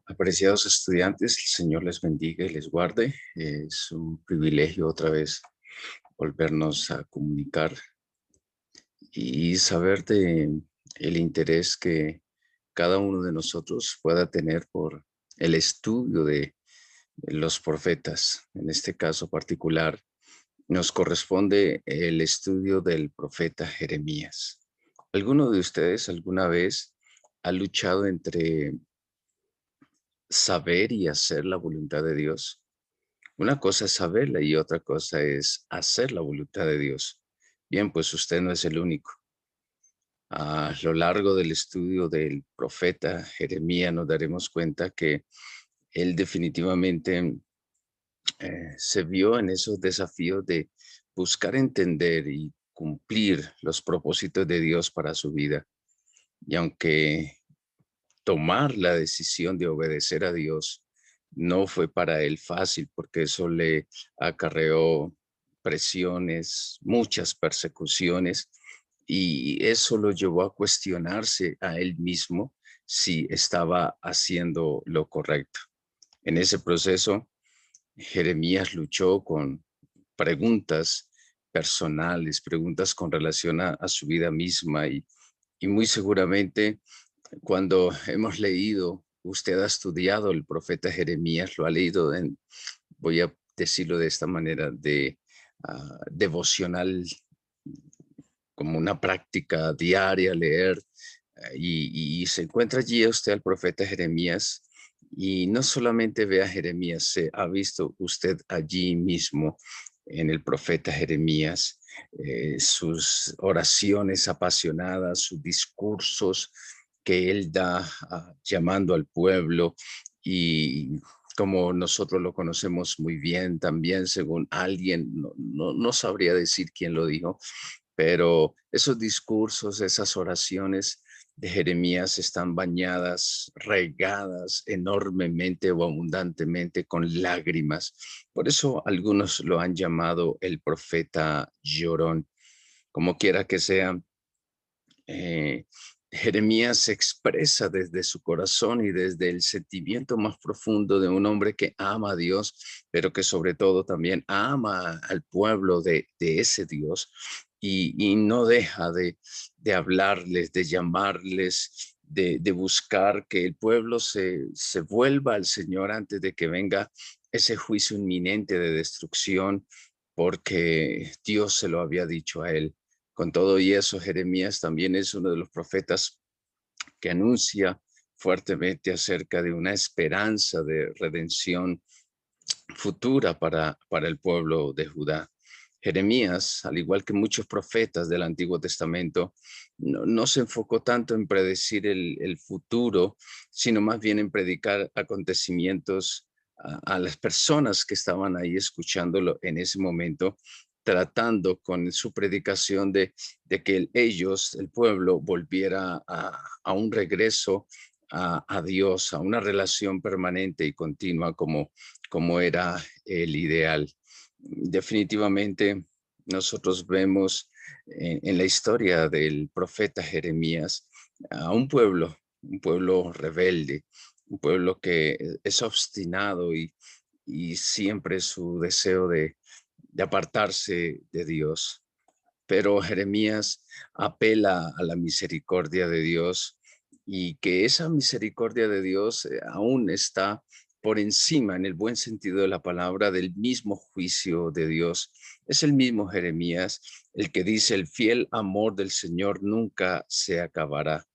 Apreciados estudiantes, el Señor les bendiga y les guarde. Es un privilegio otra vez volvernos a comunicar y saber de el interés que cada uno de nosotros pueda tener por el estudio de los profetas. En este caso particular, nos corresponde el estudio del profeta Jeremías. ¿Alguno de ustedes alguna vez ha luchado entre saber y hacer la voluntad de Dios? Una cosa es saberla y otra cosa es hacer la voluntad de Dios. Bien, pues usted no es el único. A lo largo del estudio del profeta Jeremías nos daremos cuenta que él definitivamente se vio en esos desafíos de buscar entender y cumplir los propósitos de Dios para su vida. Y aunque tomar la decisión de obedecer a Dios no fue para él fácil, porque eso le acarreó presiones, muchas persecuciones, y eso lo llevó a cuestionarse a él mismo si estaba haciendo lo correcto. En ese proceso, Jeremías luchó con preguntas personales, preguntas con relación a su vida misma y muy seguramente cuando hemos leído, usted ha estudiado el profeta Jeremías, lo ha leído en, voy a decirlo de esta manera, de devocional, como una práctica diaria, leer, y se encuentra allí usted al profeta Jeremías, y no solamente ve a Jeremías, se ha visto usted allí mismo en el profeta Jeremías, sus oraciones apasionadas, sus discursos que él da llamando al pueblo y como nosotros lo conocemos muy bien también, según alguien, no sabría decir quién lo dijo, pero esos discursos, esas oraciones de Jeremías están bañadas, regadas enormemente o abundantemente con lágrimas. Por eso algunos lo han llamado el profeta llorón. Como quiera que sea, eh, Jeremías se expresa desde su corazón y desde el sentimiento más profundo de un hombre que ama a Dios, pero que sobre todo también ama al pueblo de ese Dios y no deja de hablarles, de llamarles, de buscar que el pueblo se vuelva al Señor antes de que venga ese juicio inminente de destrucción, porque Dios se lo había dicho a él. Con todo y eso, Jeremías también es uno de los profetas que anuncia fuertemente acerca de una esperanza de redención futura para el pueblo de Judá. Jeremías, al igual que muchos profetas del Antiguo Testamento, no se enfocó tanto en predecir el futuro, sino más bien en predicar acontecimientos a las personas que estaban ahí escuchándolo en ese momento, tratando con su predicación de que ellos, el pueblo, volviera a un regreso a Dios, a una relación permanente y continua como era el ideal. Definitivamente nosotros vemos en la historia del profeta Jeremías a un pueblo rebelde, un pueblo que es obstinado y siempre su deseo de apartarse de Dios. Pero Jeremías apela a la misericordia de Dios y que esa misericordia de Dios aún está por encima, en el buen sentido de la palabra, del mismo juicio de Dios. Es el mismo Jeremías el que dice, el fiel amor del Señor nunca se acabará.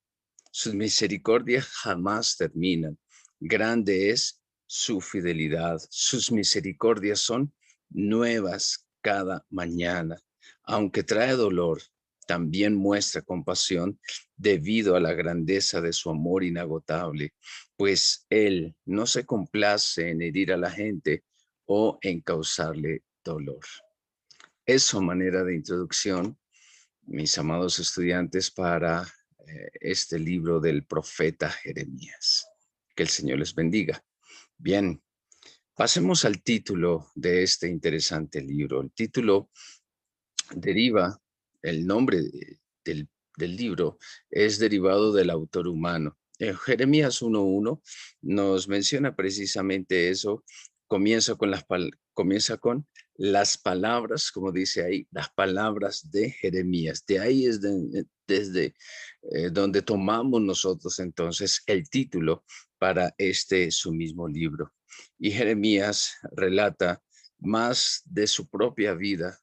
Sus misericordias jamás terminan. Grande es su fidelidad. Sus misericordias son nuevas cada mañana. Aunque trae dolor, también muestra compasión debido a la grandeza de su amor inagotable, pues Él no se complace en herir a la gente o en causarle dolor. Eso manera de introducción, mis amados estudiantes, para este libro del profeta Jeremías. Que el Señor les bendiga. Bien, pasemos al título de este interesante libro. El título deriva, el nombre del libro es derivado del autor humano. Jeremías 1:1 nos menciona precisamente eso. Comienza con las palabras, como dice ahí, las palabras de Jeremías. De ahí es desde donde tomamos nosotros entonces el título para este su mismo libro. Y Jeremías relata más de su propia vida,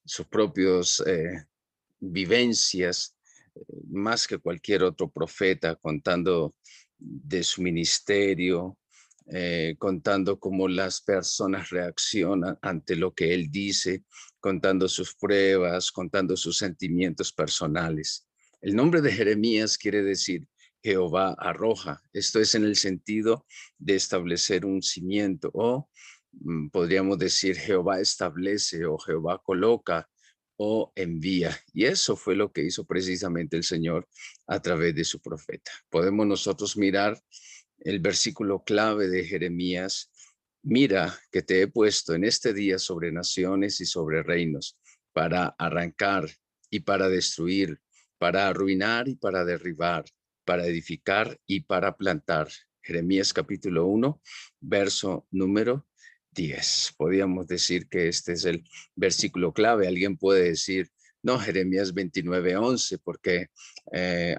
sus propios vivencias, más que cualquier otro profeta, contando de su ministerio, contando cómo las personas reaccionan ante lo que él dice, contando sus pruebas, contando sus sentimientos personales. El nombre de Jeremías quiere decir Jehová arroja. Esto es en el sentido de establecer un cimiento o podríamos decir Jehová establece o Jehová coloca o envía. Y eso fue lo que hizo precisamente el Señor a través de su profeta. Podemos nosotros mirar el versículo clave de Jeremías. Mira que te he puesto en este día sobre naciones y sobre reinos para arrancar y para destruir, para arruinar y para derribar, para edificar y para plantar. Jeremías capítulo 1, verso número 10. Podríamos decir que este es el versículo clave. Alguien puede decir, no, Jeremías 29:11, porque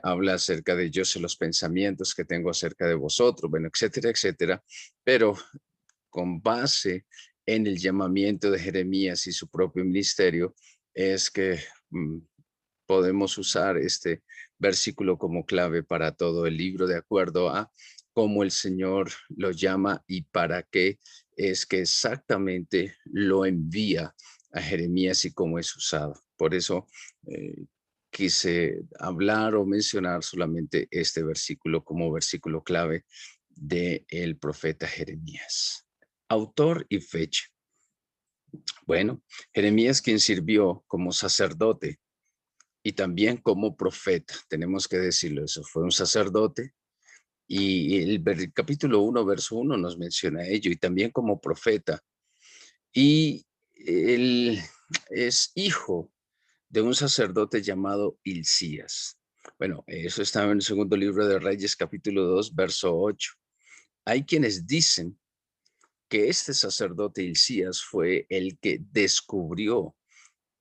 habla acerca de yo sé los pensamientos que tengo acerca de vosotros, bueno, etcétera, etcétera. Pero con base en el llamamiento de Jeremías y su propio ministerio, es que mm, podemos usar este versículo como clave para todo el libro, de acuerdo a cómo el Señor lo llama y para qué es que exactamente lo envía a Jeremías y cómo es usado. Por eso quise hablar o mencionar solamente este versículo como versículo clave del profeta Jeremías. Autor y fecha. Bueno, Jeremías, quien sirvió como sacerdote y también como profeta, tenemos que decirlo, eso fue un sacerdote y el capítulo 1, verso 1 nos menciona ello, y también como profeta. Y él es hijo de un sacerdote llamado Hilcías. Bueno, eso está en el segundo libro de Reyes, capítulo 2, verso 8. Hay quienes dicen que este sacerdote Hilcías fue el que descubrió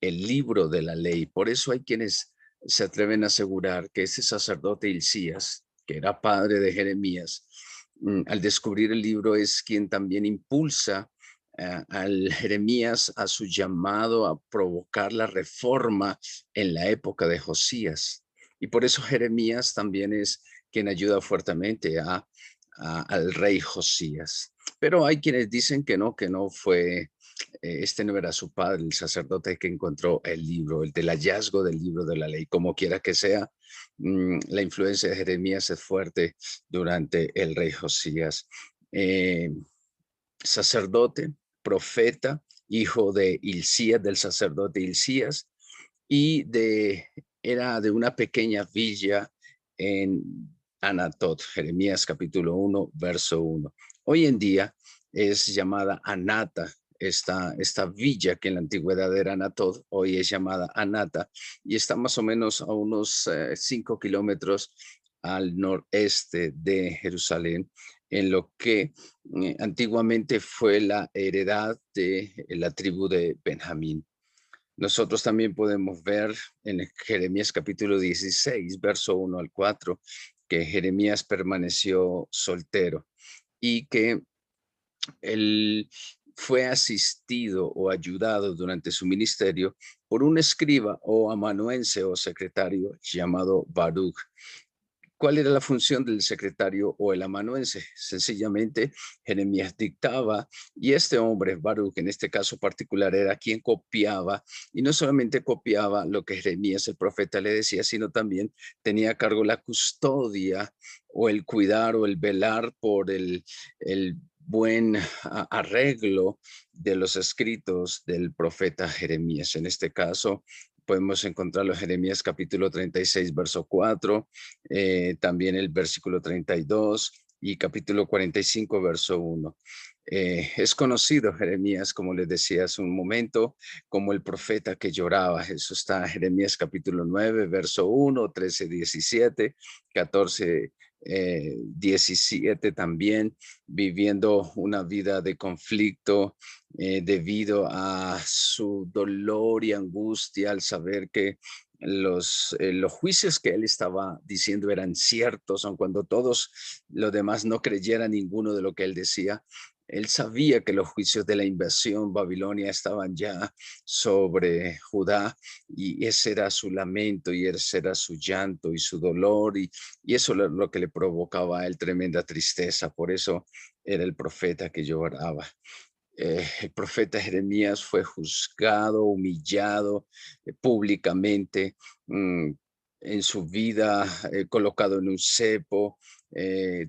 el libro de la ley. Por eso hay quienes se atreven a asegurar que ese sacerdote Hilcías, que era padre de Jeremías, al descubrir el libro es quien también impulsa al Jeremías a su llamado a provocar la reforma en la época de Josías. Y por eso Jeremías también es quien ayuda fuertemente al rey Josías. Pero hay quienes dicen que no fue este no era su padre, el sacerdote que encontró el libro, el del hallazgo del libro de la ley. Como quiera que sea, la influencia de Jeremías es fuerte durante el rey Josías. Eh, Sacerdote, profeta, hijo de Hilcías, del sacerdote Hilcías, y era de una pequeña villa en Anatot, Jeremías capítulo 1, verso 1. Hoy en día es llamada Anata, esta villa que en la antigüedad era Anatot, hoy es llamada Anata, y está más o menos a unos 5 kilómetros al noreste de Jerusalén, en lo que antiguamente fue la heredad de la tribu de Benjamín. Nosotros también podemos ver en Jeremías capítulo 16, verso 1 al 4, que Jeremías permaneció soltero y que él fue asistido o ayudado durante su ministerio por un escriba o amanuense o secretario llamado Baruch. ¿Cuál era la función del secretario o el amanuense? Sencillamente, Jeremías dictaba y este hombre, Baruch, en este caso particular, era quien copiaba, y no solamente copiaba lo que Jeremías, el profeta, le decía, sino también tenía a cargo la custodia o el cuidar o el velar por el buen arreglo de los escritos del profeta Jeremías. En este caso, podemos encontrarlo en Jeremías capítulo 36, verso 4, también el versículo 32 y capítulo 45, verso 1. Es conocido Jeremías, como les decía hace un momento, como el profeta que lloraba. Eso está en Jeremías capítulo 9, verso 1, 13, 17, 14, 17 también, viviendo una vida de conflicto debido a su dolor y angustia al saber que los juicios que él estaba diciendo eran ciertos, aun cuando todos los demás no creyeran ninguno de lo que él decía. Él sabía que los juicios de la invasión babilonia estaban ya sobre Judá y ese era su lamento y ese era su llanto y su dolor y eso es lo que le provocaba a él tremenda tristeza. Por eso era el profeta que lloraba. El profeta Jeremías fue juzgado, humillado públicamente, mm, en su vida, colocado en un cepo,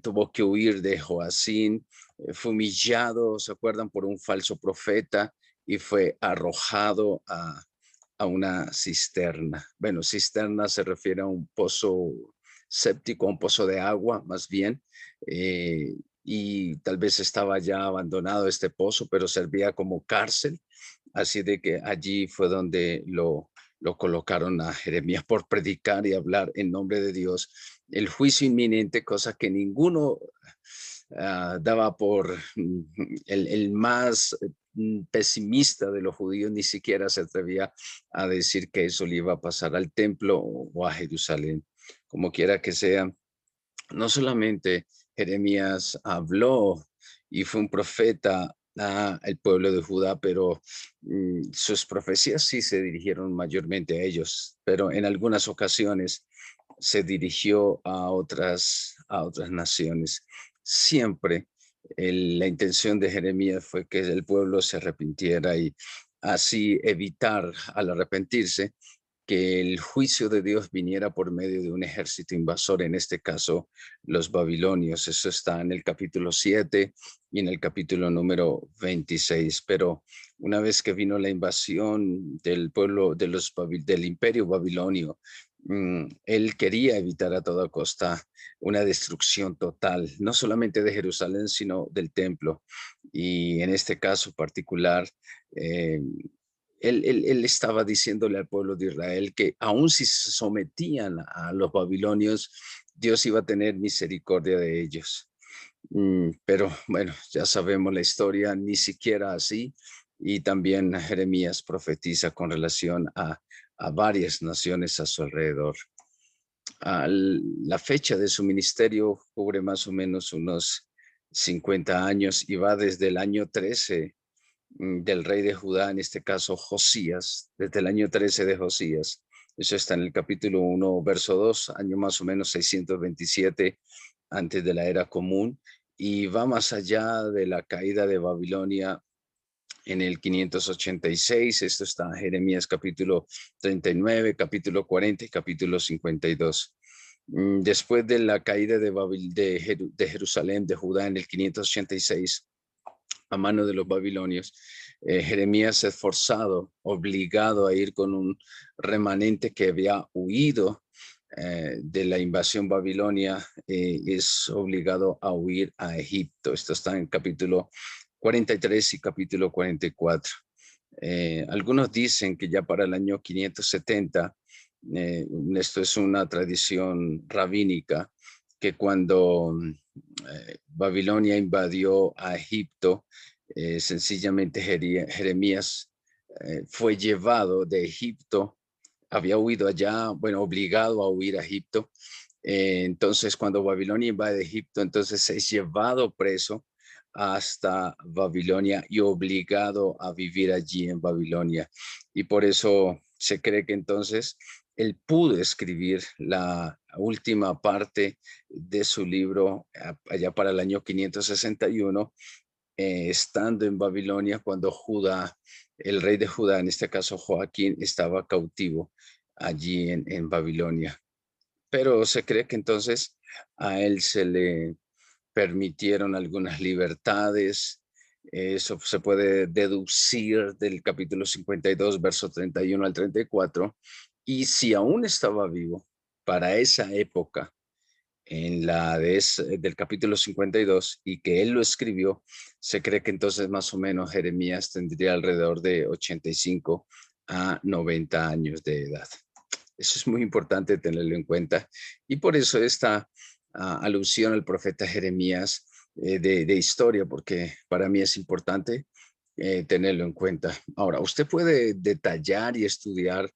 tuvo que huir de Joacín, fue humillado, ¿se acuerdan? Por un falso profeta y fue arrojado a una cisterna. Bueno, cisterna se refiere a un pozo séptico, a un pozo de agua, más bien. Y tal vez estaba ya abandonado este pozo, pero servía como cárcel. Así de que allí fue donde lo colocaron a Jeremías por predicar y hablar en nombre de Dios. El juicio inminente, cosa que ninguno daba por el más pesimista de los judíos, ni siquiera se atrevía a decir que eso le iba a pasar al templo o a Jerusalén. Como quiera que sea, no solamente Jeremías habló y fue un profeta al pueblo de Judá, pero sus profecías sí se dirigieron mayormente a ellos, pero en algunas ocasiones se dirigió a otras naciones. Siempre la intención de Jeremías fue que el pueblo se arrepintiera y así evitar al arrepentirse que el juicio de Dios viniera por medio de un ejército invasor, en este caso los babilonios. Eso está en el capítulo 7 y en el capítulo número 26. Pero una vez que vino la invasión del pueblo del imperio babilonio, él quería evitar a toda costa una destrucción total, no solamente de Jerusalén, sino del templo. Y en este caso particular, eh, él estaba diciéndole al pueblo de Israel que aun si se sometían a los babilonios, Dios iba a tener misericordia de ellos. Pero bueno, ya sabemos la historia, ni siquiera así. Y también Jeremías profetiza con relación a varias naciones a su alrededor. La fecha de su ministerio cubre más o menos unos 50 años y va desde el año 13 del rey de Judá, en este caso Josías, desde el año 13 de Josías. Eso está en el capítulo 1, verso 2, año más o menos 627 antes de la era común, y va más allá de la caída de Babilonia en el 586. Esto está en Jeremías capítulo 39, capítulo 40 y capítulo 52. Después de la caída de Jerusalén, de Judá en el 586, a mano de los babilonios, Jeremías es forzado, obligado a ir con un remanente que había huido de la invasión babilonia, es obligado a huir a Egipto. Esto está en capítulo 43 y capítulo 44. Algunos dicen que ya para el año 570, esto es una tradición rabínica, que cuando Babilonia invadió a Egipto, sencillamente Jeremías fue llevado de Egipto, había huido allá, bueno, obligado a huir a Egipto. Entonces, cuando Babilonia invade Egipto, entonces es llevado preso hasta Babilonia y obligado a vivir allí en Babilonia. Y por eso se cree que entonces él pudo escribir la última parte de su libro allá para el año 561, estando en Babilonia cuando Judá, el rey de Judá, en este caso Joaquín, estaba cautivo allí en Babilonia. Pero se cree que entonces a él se le permitieron algunas libertades. Eso se puede deducir del capítulo 52, verso 31 al 34. Y si aún estaba vivo para esa época, del capítulo 52, y que él lo escribió, se cree que entonces más o menos Jeremías tendría alrededor de 85 a 90 años de edad. Eso es muy importante tenerlo en cuenta. Y por eso esta alusión al profeta Jeremías de historia, porque para mí es importante tenerlo en cuenta. Ahora, usted puede detallar y estudiar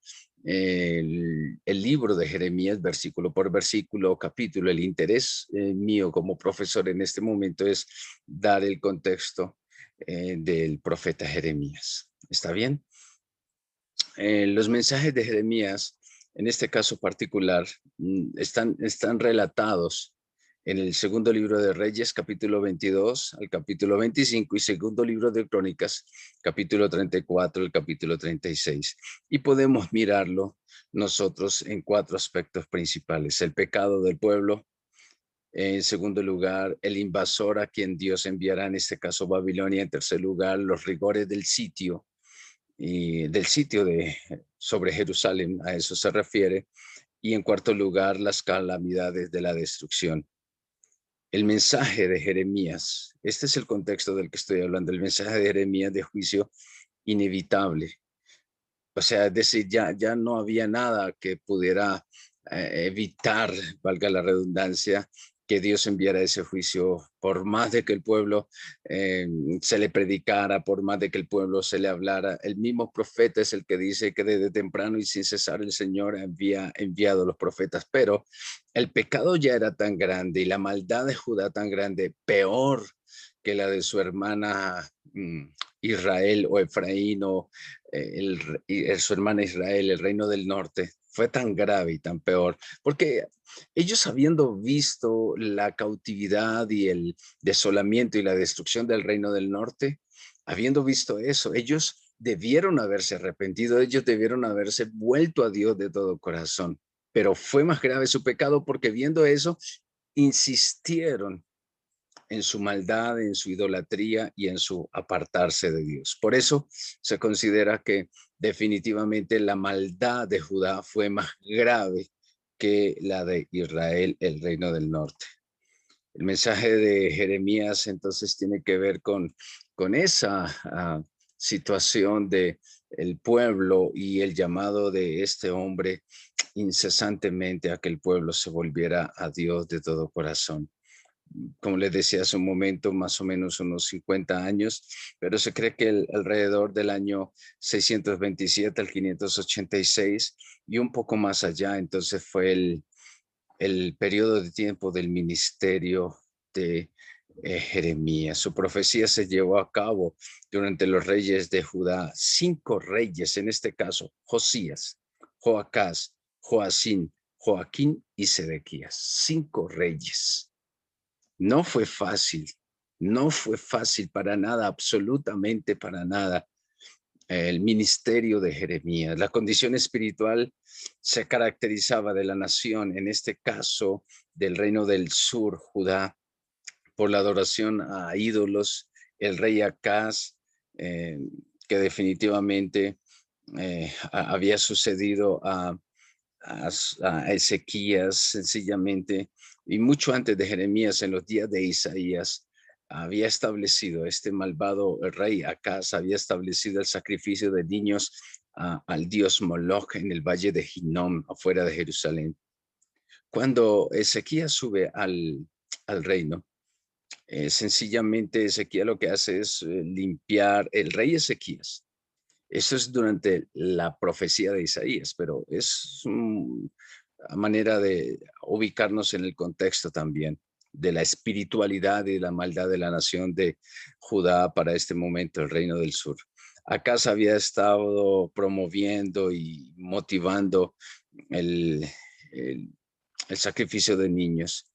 el libro de Jeremías versículo por versículo, capítulo. El interés mío como profesor en este momento es dar el contexto del profeta Jeremías. ¿Está bien? Los mensajes de Jeremías, en este caso particular, están relatados en el segundo libro de Reyes, capítulo 22 al capítulo 25, y segundo libro de Crónicas, capítulo 34 al capítulo 36. Y podemos mirarlo nosotros en cuatro aspectos principales: el pecado del pueblo; en segundo lugar, el invasor a quien Dios enviará, en este caso Babilonia; en tercer lugar, los rigores del sitio y del sitio sobre Jerusalén, a eso se refiere; y en cuarto lugar, las calamidades de la destrucción. El mensaje de Jeremías, este es el contexto del que estoy hablando, el mensaje de Jeremías de juicio inevitable. O sea, es decir, ya no había nada que pudiera evitar, valga la redundancia, que Dios enviara ese juicio, por más de que el pueblo se le predicara, por más de que el pueblo se le hablara. El mismo profeta es el que dice que desde temprano y sin cesar el Señor había enviado los profetas, pero el pecado ya era tan grande y la maldad de Judá tan grande, peor que la de su hermana Israel o Efraín o su hermana Israel, el reino del norte, fue tan grave y tan peor, porque ellos, habiendo visto la cautividad y el desolamiento y la destrucción del reino del norte, habiendo visto eso, ellos debieron haberse arrepentido, ellos debieron haberse vuelto a Dios de todo corazón, pero fue más grave su pecado, porque viendo eso, insistieron en su maldad, en su idolatría y en su apartarse de Dios. Por eso se considera que definitivamente la maldad de Judá fue más grave que la de Israel, el reino del norte. El mensaje de Jeremías entonces tiene que ver con esa situación de el pueblo y el llamado de este hombre incesantemente a que el pueblo se volviera a Dios de todo corazón. Como les decía hace un momento, más o menos unos 50 años, pero se cree que alrededor del año 627 al 586 y un poco más allá, entonces fue el periodo de tiempo del ministerio de Jeremías. Su profecía se llevó a cabo durante los reyes de Judá, 5 reyes, en este caso, Josías, Joacás, Joacín, Joaquín y Sedequías, 5 reyes. No fue fácil, no fue fácil para nada, absolutamente para nada, el ministerio de Jeremías. La condición espiritual se caracterizaba de la nación, en este caso del reino del sur, Judá, por la adoración a ídolos. El rey Acaz, eh, que definitivamente había sucedido a Ezequías, sencillamente, y mucho antes de Jeremías, en los días de Isaías, había establecido este malvado rey Acaz, había establecido el sacrificio de niños al dios Moloch en el valle de Hinnom, afuera de Jerusalén. Cuando Ezequías sube al reino, sencillamente Ezequías lo que hace es limpiar, el rey Ezequías. Eso es durante la profecía de Isaías, pero es una manera de ubicarnos en el contexto también de la espiritualidad y la maldad de la nación de Judá para este momento, el reino del sur. Acaz había estado promoviendo y motivando el, el, el sacrificio de niños.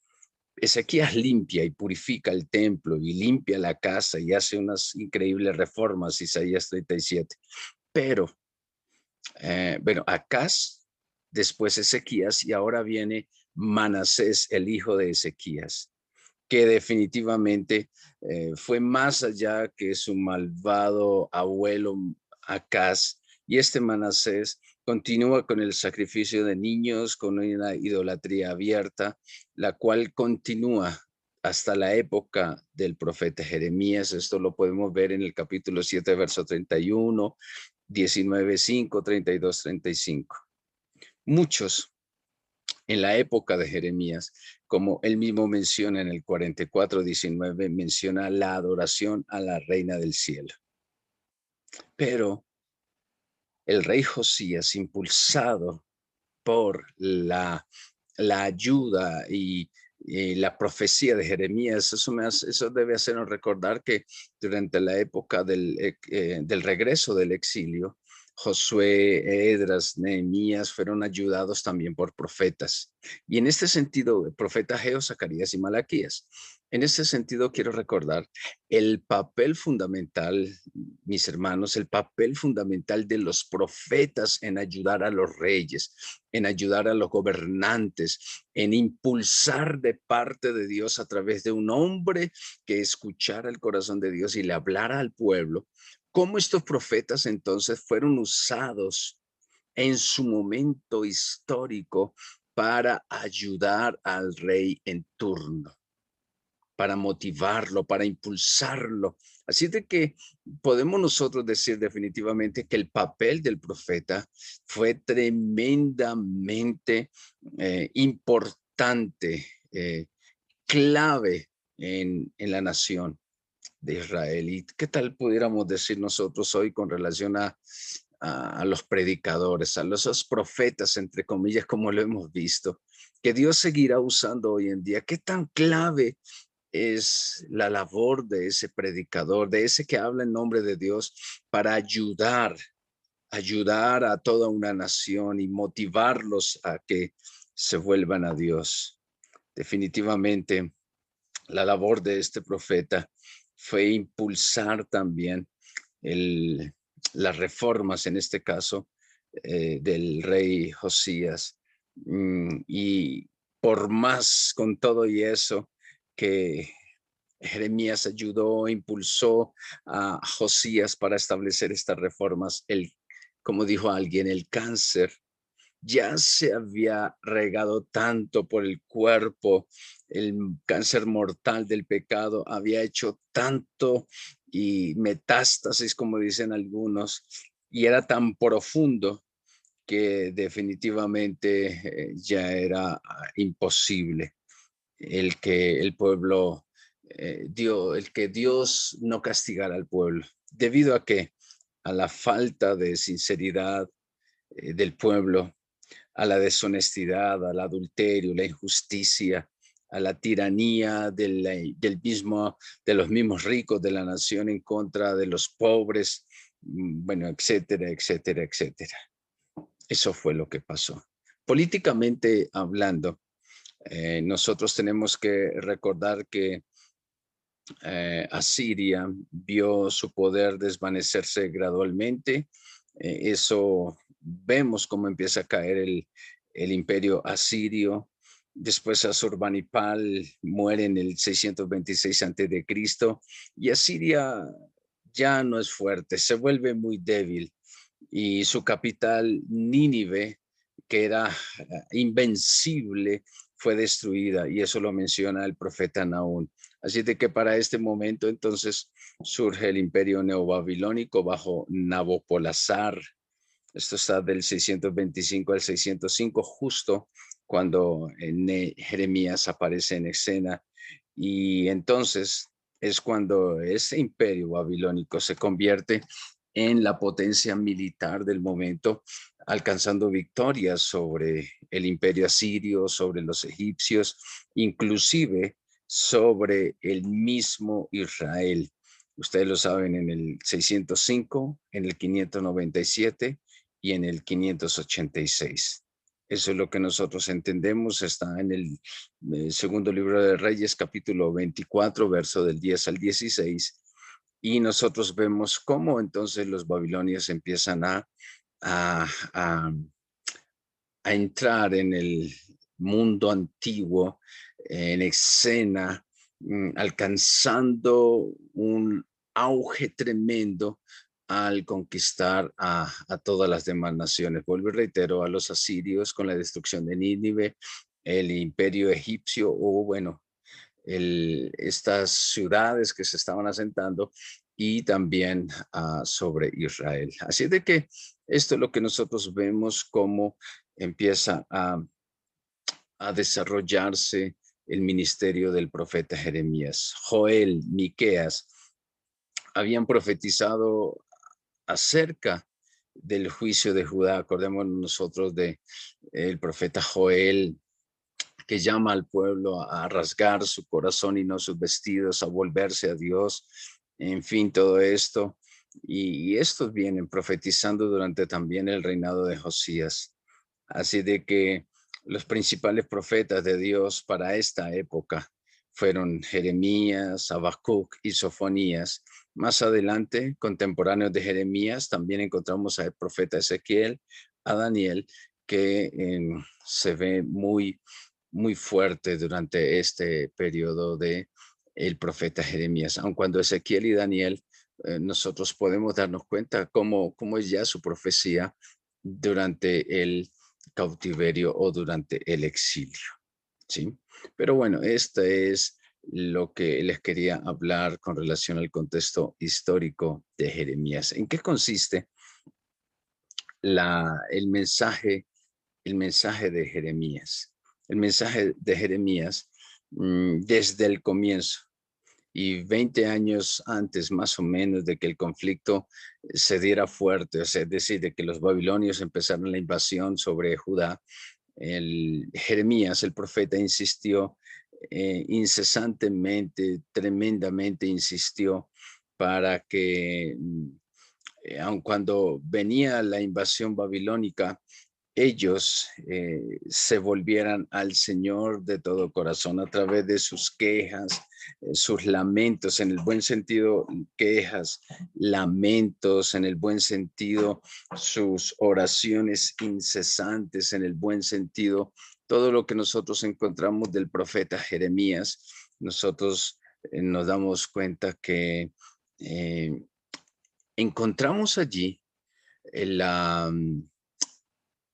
Ezequías limpia y purifica el templo y limpia la casa y hace unas increíbles reformas, Isaías 37. Pero, bueno, Acaz, después Ezequías, y ahora viene Manasés, el hijo de Ezequías, que definitivamente fue más allá que su malvado abuelo Acaz. Y este Manasés continúa con el sacrificio de niños, con una idolatría abierta, la cual continúa hasta la época del profeta Jeremías. Esto lo podemos ver en el capítulo 7, verso 31, 19, 5, 32, 35. Muchos en la época de Jeremías como él mismo menciona en el 44:19, menciona la adoración a la reina del cielo. Pero el rey Josías, impulsado por la ayuda y la profecía de Jeremías, eso debe hacernos recordar que durante la época del regreso del exilio, Josué, Edras, Nehemías fueron ayudados también por profetas. Y en este sentido, el profeta Ageo, Zacarías y Malaquías. En este sentido, quiero recordar el papel fundamental, mis hermanos, el papel fundamental de los profetas en ayudar a los reyes, en ayudar a los gobernantes, en impulsar de parte de Dios a través de un hombre que escuchara el corazón de Dios y le hablara al pueblo. Cómo estos profetas entonces fueron usados en su momento histórico para ayudar al rey en turno, para motivarlo, para impulsarlo. Así de que podemos nosotros decir definitivamente que el papel del profeta fue tremendamente importante, clave en la nación de Israel. ¿Y qué tal pudiéramos decir nosotros hoy con relación a los predicadores, a los esos profetas, entre comillas, como lo hemos visto, que Dios seguirá usando hoy en día? ¿Qué tan clave es la labor de ese predicador, de ese que habla en nombre de Dios para ayudar a toda una nación y motivarlos a que se vuelvan a Dios? Definitivamente, la labor de este profeta fue impulsar también el, las reformas, en este caso, del rey Josías. Y por más con todo y eso que Jeremías ayudó, impulsó a Josías para establecer estas reformas, como dijo alguien, el cáncer ya se había regado tanto por el cuerpo, el cáncer mortal del pecado había hecho tanto y metástasis, como dicen algunos, y era tan profundo que definitivamente ya era imposible el que el pueblo, el que Dios no castigara al pueblo, debido a que a la falta de sinceridad del pueblo, a la deshonestidad, al adulterio, la injusticia, a la tiranía de los mismos ricos de la nación en contra de los pobres, bueno, etcétera, etcétera, etcétera. Eso fue lo que pasó. Políticamente hablando, nosotros tenemos que recordar que Asiria vio su poder desvanecerse gradualmente. Eso vemos cómo empieza a caer el imperio asirio. Después Asurbanipal muere en el 626 a.C. y Asiria ya no es fuerte, se vuelve muy débil y su capital, Nínive, que era invencible, fue destruida, y eso lo menciona el profeta Nahum. Así de que para este momento entonces surge el imperio neobabilónico bajo Nabopolassar. Esto está del 625 al 605, justo cuando Jeremías aparece en escena. Y entonces es cuando ese imperio babilónico se convierte en la potencia militar del momento, alcanzando victorias sobre el imperio asirio, sobre los egipcios, inclusive sobre el mismo Israel. Ustedes lo saben, en el 605, en el 597 y en el 586. Eso es lo que nosotros entendemos, está en el segundo libro de Reyes, capítulo 24, verso del 10 al 16. Y nosotros vemos cómo entonces los babilonios empiezan a, a, a entrar en el mundo antiguo, en escena, alcanzando un auge tremendo al conquistar a todas las demás naciones. Vuelvo y reitero, a los asirios con la destrucción de Nínive, el imperio egipcio, o bueno, estas ciudades que se estaban asentando, y también sobre Israel. Así de que esto es lo que nosotros vemos, cómo empieza a desarrollarse el ministerio del profeta Jeremías. Joel, Miqueas habían profetizado acerca del juicio de Judá. Acordémonos nosotros de el profeta Joel, que llama al pueblo a rasgar su corazón y no sus vestidos, a volverse a Dios, en fin, todo esto. Y estos vienen profetizando durante también el reinado de Josías. Así de que los principales profetas de Dios para esta época fueron Jeremías, Habacuc y Sofonías. Más adelante, contemporáneos de Jeremías, también encontramos al profeta Ezequiel, a Daniel, que se ve muy fuerte durante este periodo de el profeta Jeremías. Aun cuando Ezequiel y Daniel, nosotros podemos darnos cuenta cómo es ya su profecía durante el cautiverio o durante el exilio, ¿sí? Pero bueno, este es lo que les quería hablar con relación al contexto histórico de Jeremías. ¿En qué consiste el mensaje de Jeremías? El mensaje de Jeremías desde el comienzo y 20 años antes más o menos de que el conflicto se diera fuerte, o sea, es decir, de que los babilonios empezaron la invasión sobre Judá, Jeremías, el profeta, insistió incesantemente, tremendamente insistió para que, aun cuando venía la invasión babilónica, ellos se volvieran al Señor de todo corazón a través de sus quejas, sus lamentos, en el buen sentido, quejas, lamentos, en el buen sentido, sus oraciones incesantes, en el buen sentido, todo lo que nosotros encontramos del profeta Jeremías, nosotros nos damos cuenta que eh, encontramos allí la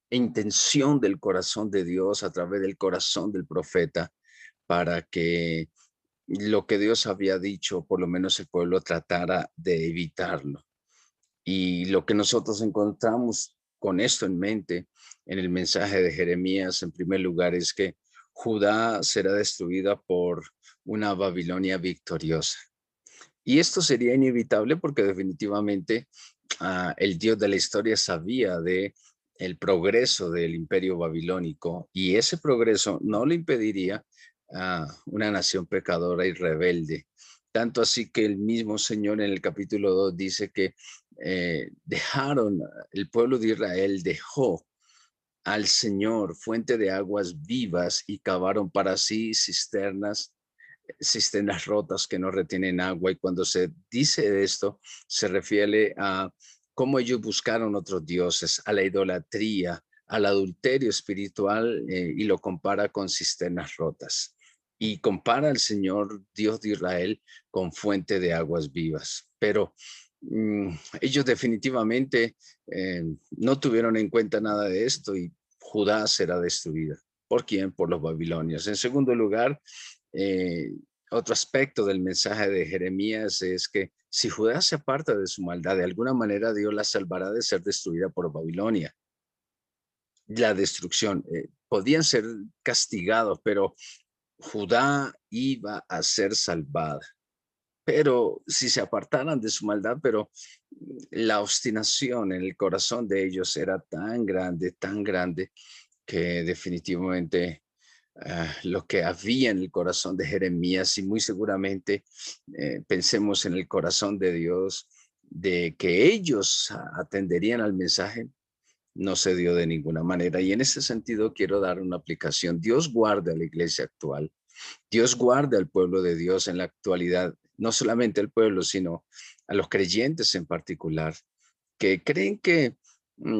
intención del corazón de Dios a través del corazón del profeta para que lo que Dios había dicho, por lo menos el pueblo tratara de evitarlo. Y lo que nosotros encontramos con esto en mente en el mensaje de Jeremías, en primer lugar, es que Judá será destruida por una Babilonia victoriosa. Y esto sería inevitable porque definitivamente el Dios de la historia sabía de el progreso del imperio babilónico y ese progreso no le impediría a una nación pecadora y rebelde. Tanto así que el mismo Señor en el capítulo 2 dice que el pueblo de Israel dejó al Señor fuente de aguas vivas y cavaron para sí cisternas rotas que no retienen agua. Y cuando se dice esto, se refiere a cómo ellos buscaron otros dioses, a la idolatría, al adulterio espiritual, y lo compara con cisternas rotas. Y compara al Señor Dios de Israel con fuente de aguas vivas. Pero ellos definitivamente no tuvieron en cuenta nada de esto y Judá será destruida. ¿Por quién? Por los babilonios. En segundo lugar, eh, otro aspecto del mensaje de Jeremías es que si Judá se aparta de su maldad, de alguna manera Dios la salvará de ser destruida por Babilonia. La destrucción. Podían ser castigados, pero Judá iba a ser salvada. Pero si se apartaran de su maldad, pero la obstinación en el corazón de ellos era tan grande, que definitivamente lo que había en el corazón de Jeremías y muy seguramente pensemos en el corazón de Dios, de que ellos atenderían al mensaje, no se dio de ninguna manera. Y en ese sentido quiero dar una aplicación. Dios guarda a la iglesia actual. Dios guarda al pueblo de Dios en la actualidad, no solamente al pueblo, sino a los creyentes en particular, que creen que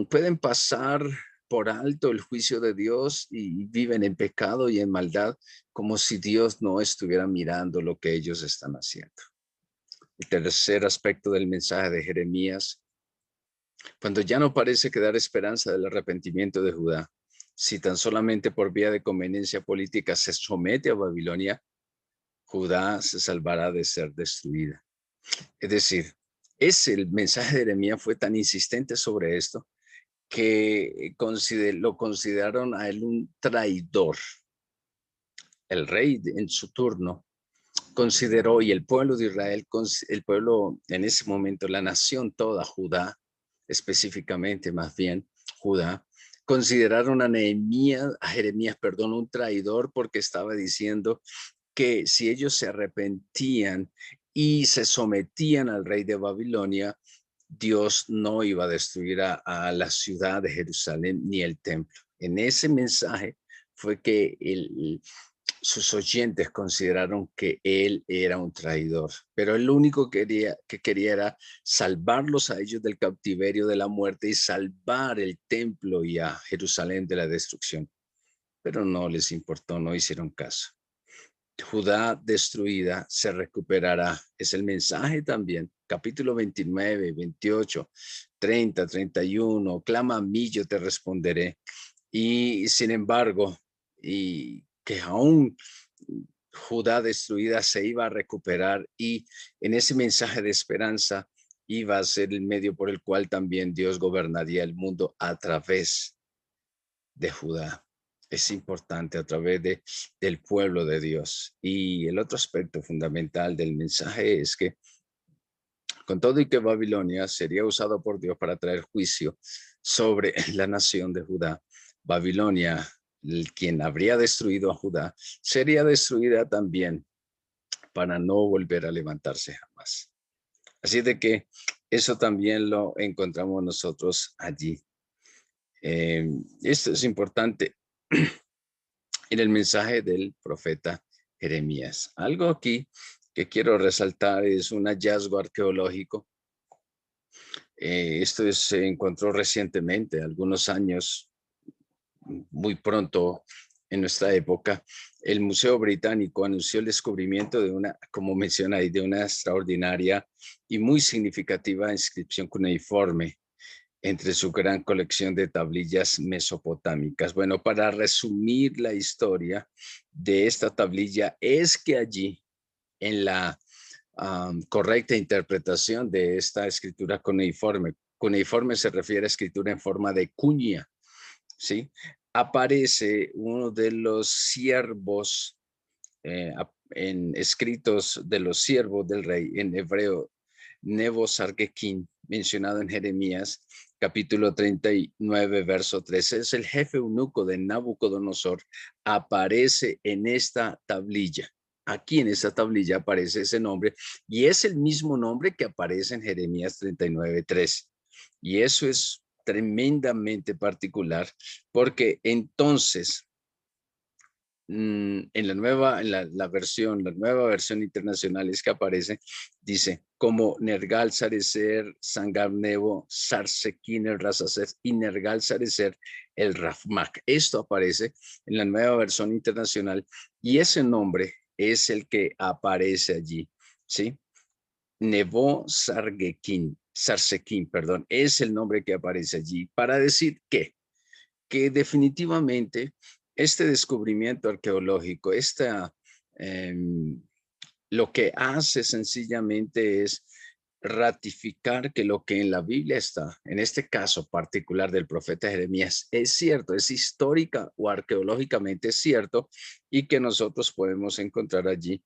pueden pasar por alto el juicio de Dios y viven en pecado y en maldad, como si Dios no estuviera mirando lo que ellos están haciendo. El tercer aspecto del mensaje de Jeremías, cuando ya no parece quedar esperanza del arrepentimiento de Judá, si tan solamente por vía de conveniencia política se somete a Babilonia, Judá se salvará de ser destruida. Es decir, el mensaje de Jeremías fue tan insistente sobre esto que lo consideraron a él un traidor. el rey en su turno consideró, y el pueblo de Israel, el pueblo en ese momento, la nación toda, Judá, específicamente más bien Judá, consideraron a Jeremías, perdón, un traidor porque estaba diciendo que si ellos se arrepentían y se sometían al rey de Babilonia, Dios no iba a destruir a la ciudad de Jerusalén ni el templo. En ese mensaje fue que sus oyentes consideraron que él era un traidor, pero él lo único que quería era salvarlos a ellos del cautiverio de la muerte y salvar el templo y a Jerusalén de la destrucción. Pero no les importó, no hicieron caso. Judá destruida se recuperará. Es el mensaje también. Capítulo 29, 28, 30, 31. Clama a mí, yo te responderé. Y sin embargo, y que aún Judá destruida se iba a recuperar, y en ese mensaje de esperanza iba a ser el medio por el cual también Dios gobernaría el mundo a través de Judá. Es importante, a través del pueblo de Dios. Y el otro aspecto fundamental del mensaje es que con todo y que Babilonia sería usado por Dios para traer juicio sobre la nación de Judá, Babilonia, quien habría destruido a Judá, sería destruida también para no volver a levantarse jamás. Así de que eso también lo encontramos nosotros allí. Esto es importante en el mensaje del profeta Jeremías. Algo aquí que quiero resaltar es un hallazgo arqueológico. Esto se encontró recientemente, algunos años, muy pronto en nuestra época. El Museo Británico anunció el descubrimiento de una, como menciona ahí, de una extraordinaria y muy significativa inscripción cuneiforme entre su gran colección de tablillas mesopotámicas. Bueno, para resumir la historia de esta tablilla, es que allí, en la correcta interpretación de esta escritura cuneiforme se refiere a escritura en forma de cuña, ¿sí? Aparece uno de los siervos en escritos de los siervos del rey en hebreo, Nebo Sargequín, mencionado en Jeremías, capítulo 39, verso 13. Es el jefe eunuco de Nabucodonosor, aparece en esta tablilla. Aquí en esta tablilla aparece ese nombre y es el mismo nombre que aparece en Jeremías 39, 13. Y eso es tremendamente particular porque entonces en la nueva versión internacional es que aparece, dice, como Nergal Sarecer, Sangarnevo, Sarsequín el Razacer y Nergal Sarecer el Rafmac. Esto aparece en la nueva versión internacional y ese nombre es el que aparece allí, ¿sí? Nebo Sarsequín, perdón, es el nombre que aparece allí para decir que definitivamente este descubrimiento arqueológico, eh, lo que hace sencillamente es ratificar que lo que en la Biblia está, en este caso particular del profeta Jeremías, es cierto, es histórica o arqueológicamente cierto, y que nosotros podemos encontrar allí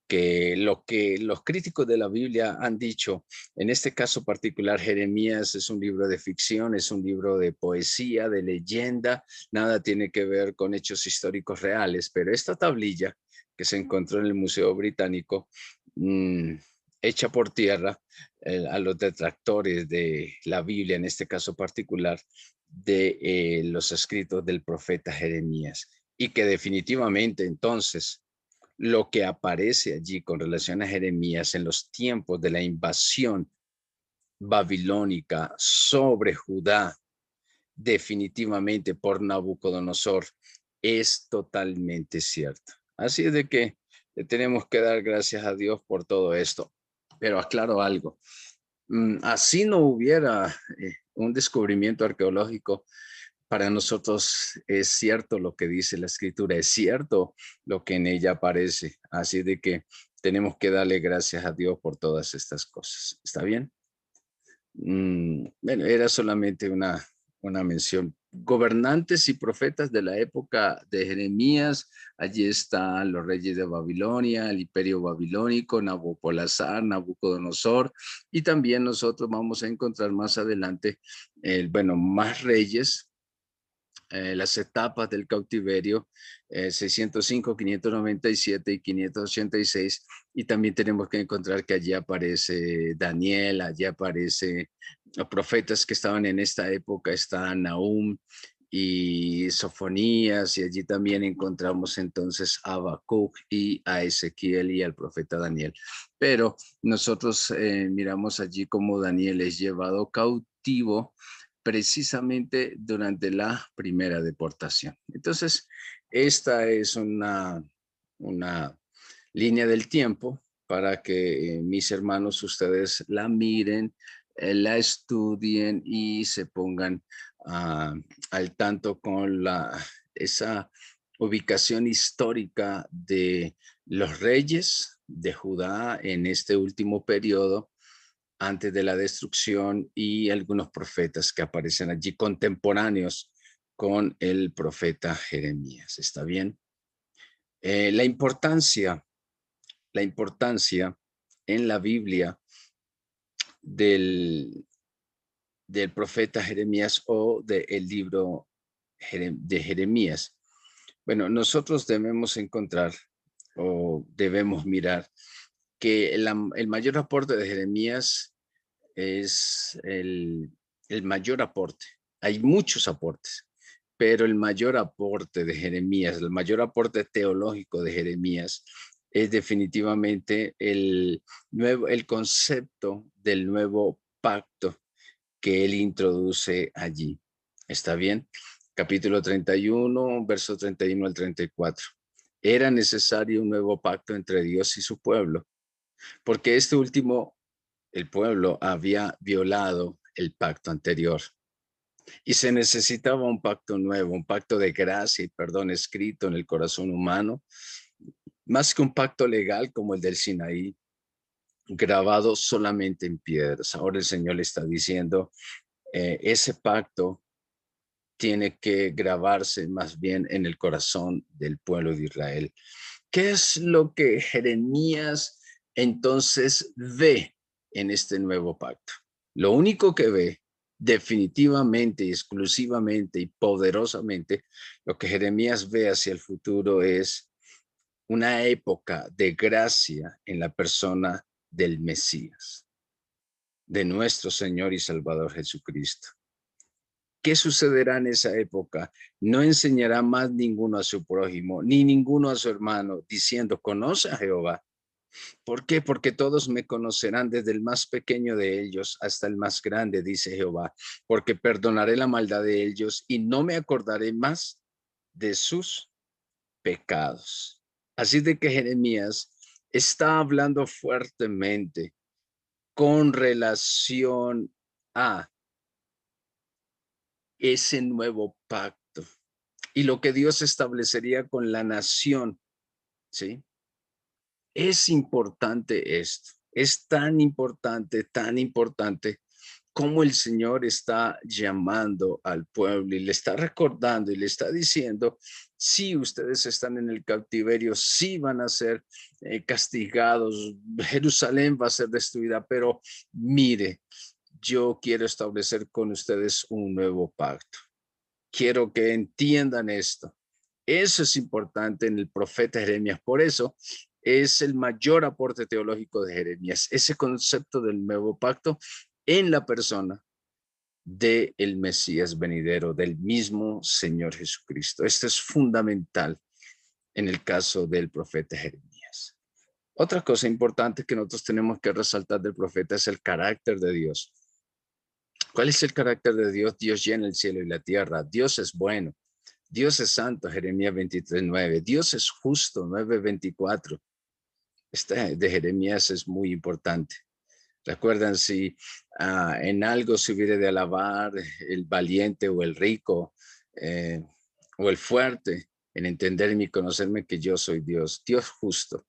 que lo que los críticos de la Biblia han dicho, en este caso particular, Jeremías es un libro de ficción, es un libro de poesía, de leyenda, nada tiene que ver con hechos históricos reales, pero esta tablilla que se encontró en el Museo Británico, mmm, hecha por tierra a los detractores de la Biblia, en este caso particular, de los escritos del profeta Jeremías, y que definitivamente entonces lo que aparece allí con relación a Jeremías en los tiempos de la invasión babilónica sobre Judá, definitivamente por Nabucodonosor, es totalmente cierto. Así es de que le tenemos que dar gracias a Dios por todo esto. Pero aclaro algo, así no hubiera un descubrimiento arqueológico, para nosotros es cierto lo que dice la escritura, es cierto lo que en ella aparece. Así de que tenemos que darle gracias a Dios por todas estas cosas. ¿Está bien? Bueno, era solamente una mención gobernantes y profetas de la época de Jeremías. Allí están los reyes de Babilonia, el imperio babilónico, Nabopolassar, Nabucodonosor, y también nosotros vamos a encontrar más adelante, bueno, más reyes, las etapas del cautiverio, 605, 597 y 586, y también tenemos que encontrar que allí aparece Daniel, allí aparece los profetas que estaban en esta época, está Nahum y Sofonías, y allí también encontramos entonces a Habacuc y a Ezequiel y al profeta Daniel. Pero nosotros miramos allí cómo Daniel es llevado cautivo precisamente durante la primera deportación. Entonces, esta es una línea del tiempo para que mis hermanos, ustedes la miren, la estudien y se pongan al tanto con esa ubicación histórica de los reyes de Judá en este último periodo antes de la destrucción, y algunos profetas que aparecen allí contemporáneos con el profeta Jeremías. ¿Está bien? La importancia en la Biblia del, del profeta Jeremías o del libro de Jeremías. Bueno, nosotros debemos encontrar o debemos mirar que el mayor aporte de Jeremías es el mayor aporte. Hay muchos aportes, pero el mayor aporte de Jeremías, el mayor aporte teológico de Jeremías es definitivamente el concepto del nuevo pacto que él introduce allí. ¿Está bien? Capítulo 31, verso 31 al 34. Era necesario un nuevo pacto entre Dios y su pueblo, porque este último, el pueblo, había violado el pacto anterior y se necesitaba un pacto nuevo, un pacto de gracia y perdón escrito en el corazón humano, más que un pacto legal como el del Sinaí, grabado solamente en piedras. Ahora el Señor le está diciendo, ese pacto tiene que grabarse más bien en el corazón del pueblo de Israel. ¿Qué es lo que Jeremías entonces ve en este nuevo pacto? Lo único que ve definitivamente, exclusivamente y poderosamente, lo que Jeremías ve hacia el futuro es una época de gracia en la persona del Mesías, de nuestro Señor y Salvador Jesucristo. ¿Qué sucederá en esa época? No enseñará más ninguno a su prójimo, ni ninguno a su hermano, diciendo, conoce a Jehová. ¿Por qué? Porque todos me conocerán, desde el más pequeño de ellos hasta el más grande, dice Jehová, porque perdonaré la maldad de ellos y no me acordaré más de sus pecados. Así de que Jeremías está hablando fuertemente con relación a ese nuevo pacto y lo que Dios establecería con la nación, ¿sí? Es importante esto, es tan importante como el Señor está llamando al pueblo y le está recordando y le está diciendo, si ustedes están en el cautiverio, sí van a ser castigados, Jerusalén va a ser destruida, pero mire, yo quiero establecer con ustedes un nuevo pacto. Quiero que entiendan esto. Eso es importante en el profeta Jeremías. Por eso es el mayor aporte teológico de Jeremías, ese concepto del nuevo pacto en la persona del Mesías venidero, del mismo Señor Jesucristo. Esto es fundamental en el caso del profeta Jeremías. Otra cosa importante que nosotros tenemos que resaltar del profeta es el carácter de Dios. ¿Cuál es el carácter de Dios? Dios llena el cielo y la tierra. Dios es bueno. Dios es santo, Jeremías 23:9. Dios es justo, 9:24. Este de Jeremías es muy importante. Recuerdan, si en algo se hubiera de alabar el valiente o el rico o el fuerte, en entenderme y conocerme que yo soy Dios, Dios justo,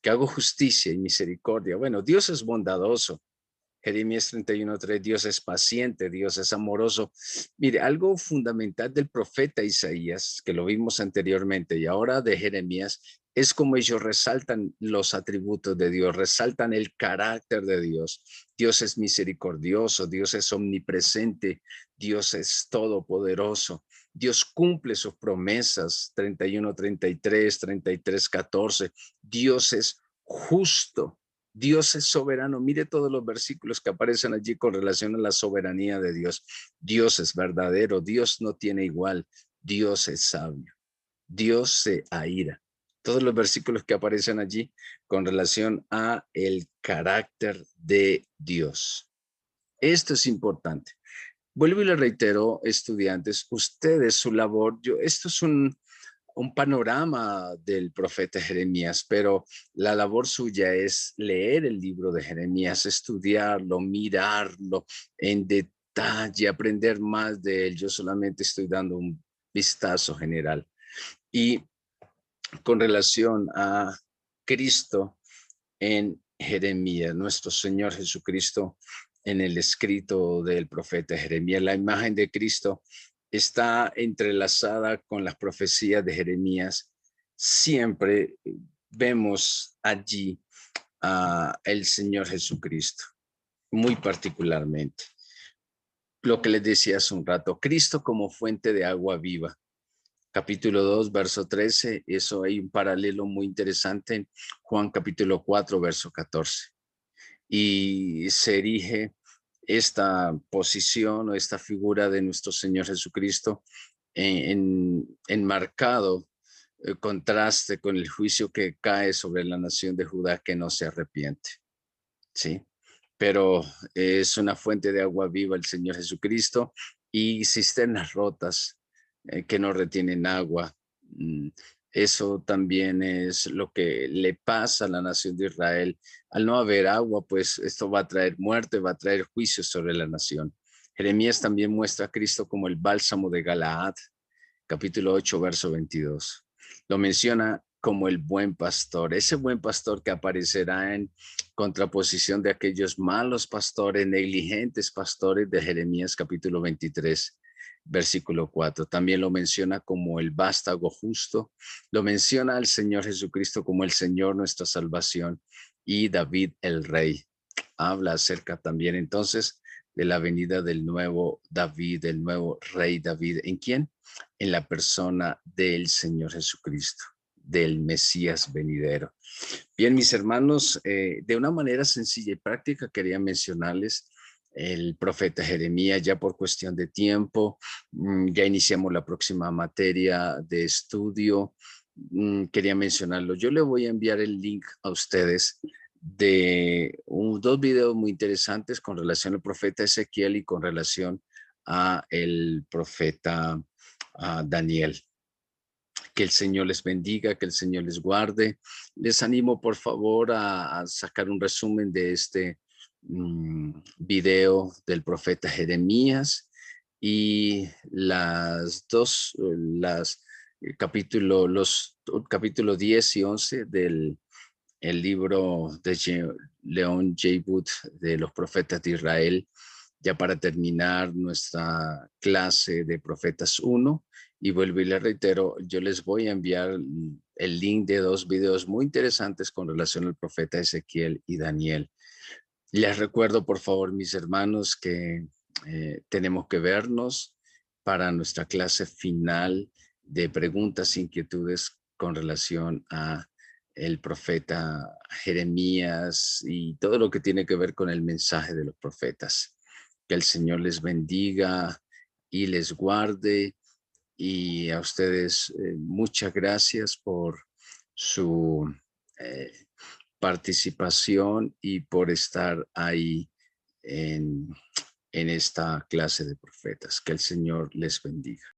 que hago justicia y misericordia. Bueno, Dios es bondadoso. Jeremías 31:3, Dios es paciente, Dios es amoroso. Mire, algo fundamental del profeta Isaías, que lo vimos anteriormente y ahora de Jeremías, es como ellos resaltan los atributos de Dios, resaltan el carácter de Dios. Dios es misericordioso, Dios es omnipresente, Dios es todopoderoso. Dios cumple sus promesas, 31:33, 33:14. Dios es justo. Dios es soberano. Mire todos los versículos que aparecen allí con relación a la soberanía de Dios. Dios es verdadero. Dios no tiene igual. Dios es sabio. Dios se aira. Todos los versículos que aparecen allí con relación a el carácter de Dios. Esto es importante. Vuelvo y le reitero, estudiantes, ustedes, su labor, esto es un panorama del profeta Jeremías, pero la labor suya es leer el libro de Jeremías, estudiarlo, mirarlo en detalle, aprender más de él. Yo solamente estoy dando un vistazo general. Y con relación a Cristo en Jeremías, nuestro Señor Jesucristo en el escrito del profeta Jeremías, la imagen de Cristo está entrelazada con las profecías de Jeremías. Siempre vemos allí a el Señor Jesucristo, muy particularmente. Lo que les decía hace un rato, Cristo como fuente de agua viva. Capítulo 2, verso 13, eso hay un paralelo muy interesante en Juan capítulo 4, verso 14. Y se erige esta posición o esta figura de nuestro Señor Jesucristo en marcado contraste con el juicio que cae sobre la nación de Judá que no se arrepiente. ¿Sí? Pero es una fuente de agua viva el Señor Jesucristo y cisternas rotas que no retienen agua. Eso también es lo que le pasa a la nación de Israel. Al no haber agua, pues esto va a traer muerte, va a traer juicio sobre la nación. Jeremías también muestra a Cristo como el bálsamo de Galaad, capítulo 8, verso 22. Lo menciona como el buen pastor, ese buen pastor que aparecerá en contraposición de aquellos malos pastores, negligentes pastores de Jeremías capítulo 23, versículo 4. También lo menciona como el vástago justo, lo menciona al Señor Jesucristo como el Señor nuestra salvación y David el rey. Habla acerca también entonces de la venida del nuevo David, del nuevo rey David. ¿En quién? En la persona del Señor Jesucristo, del Mesías venidero. Bien, mis hermanos, de una manera sencilla y práctica quería mencionarles el profeta Jeremías ya por cuestión de tiempo. Ya iniciamos la próxima materia de estudio. Quería mencionarlo. Yo le voy a enviar el link a ustedes de dos videos muy interesantes con relación al profeta Ezequiel y con relación a el profeta Daniel. Que el Señor les bendiga, que el Señor les guarde. Les animo por favor a sacar un resumen de este video del profeta Jeremías y los capítulos 10 y 11 del el libro de León J. Wood de los profetas de Israel, ya para terminar nuestra clase de Profetas 1. Y vuelvo y les reitero, yo les voy a enviar el link de dos videos muy interesantes con relación al profeta Ezequiel y Daniel. Les recuerdo, por favor, mis hermanos, que tenemos que vernos para nuestra clase final de preguntas e inquietudes con relación a el profeta Jeremías y todo lo que tiene que ver con el mensaje de los profetas. Que el Señor les bendiga y les guarde. Y a ustedes muchas gracias por su participación y por estar ahí en esta clase de profetas. Que el Señor les bendiga.